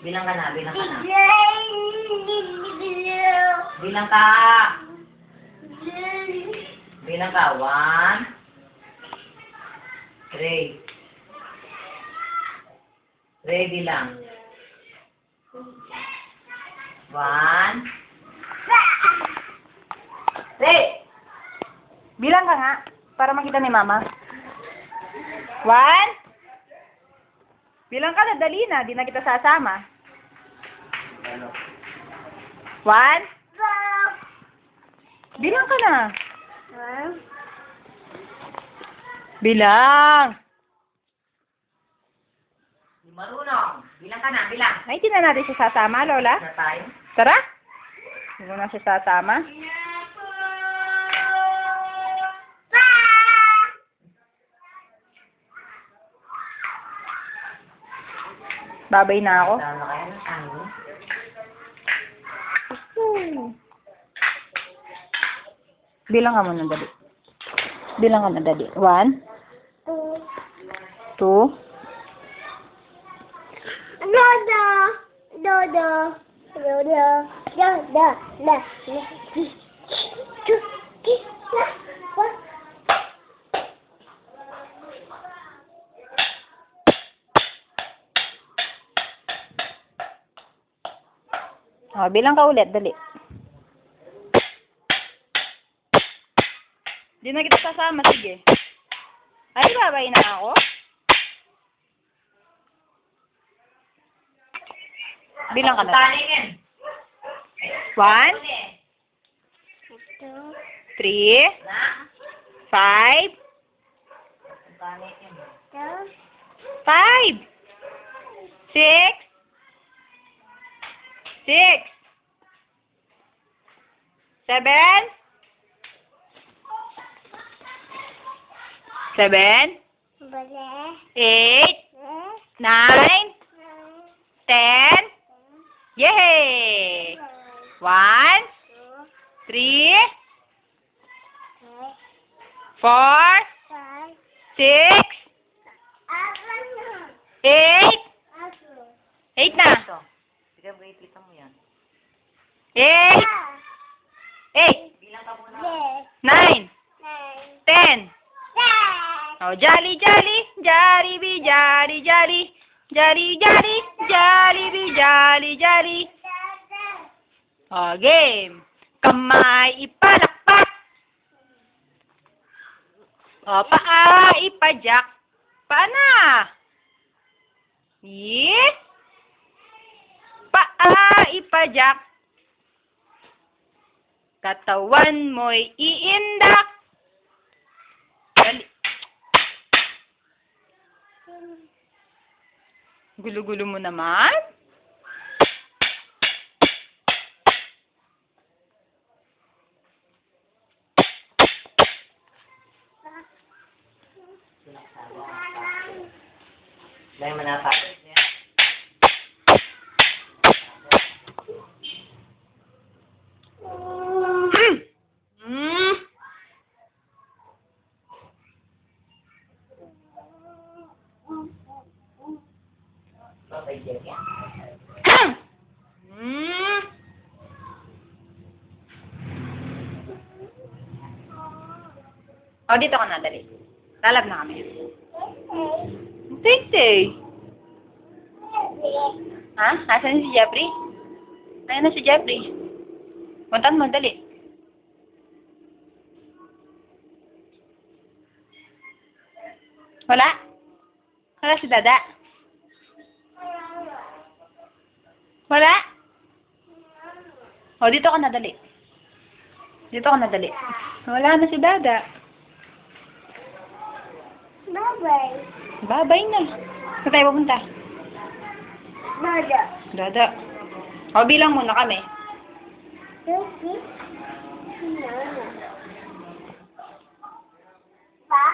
Bilang ka na, bilang ka na. Bilang ka. Bilang ka. 1. 3. Ready lang. 1. 3. Bilang ka nga, para makita ni Mama. 1. Bilang ka na, dali na. Di na kita sasama. 1. Bilang ka na. Bilang. Di marunong. Bilang ka na, bilang. Ay, hindi na natin siya sasama, Lola. Na tayo. Tara. Hindi na siya sasama. Babay na ako. Tama na kayo ng ano? Bilang ka muna, dali. Bilang ka na, dali. 1. 2. Dodo, dodo, dodo, dodo, la, la, Oh, bilang ka ulit, dali. Di na kita sasama, sige. Ay, babay na ako. Bilang ka na. 1, 3, 5, 5, 6, 6, 7, 7, 8, 9, 10. Yay! 1, 3, 4, 6, 8. 8 na. Ito. Sige, wait, kita mo yan. 8, 8, Bilang ka muna. 9, 10. Oh, jolly, jolly, Jollibee, jolly, jolly, jolly, jolly, Jollibee, jolly, jolly. Oh, game. Kamay ipalakpak. Oh, paa ipajak. Paana? Yes. Paa ipajak. Katawan mo'y iindak. Dali. Gulo-gulo mo naman. Dahil manapak. Oh, dito ka na, dali. Lalab na kami. Tay-tay. Ha? Nasaan si Jeffrey? Ayun na si Jeffrey. Puntan mo, dali. Wala? Wala si Dada? Wala? Oh, dito ka na, dali. Dito ka na, dali. Wala na si Dada. Bye-bye. Babay na. Saan tayo pupunta? Dodo. Dada. O, bilang muna kami. Suki. Pa.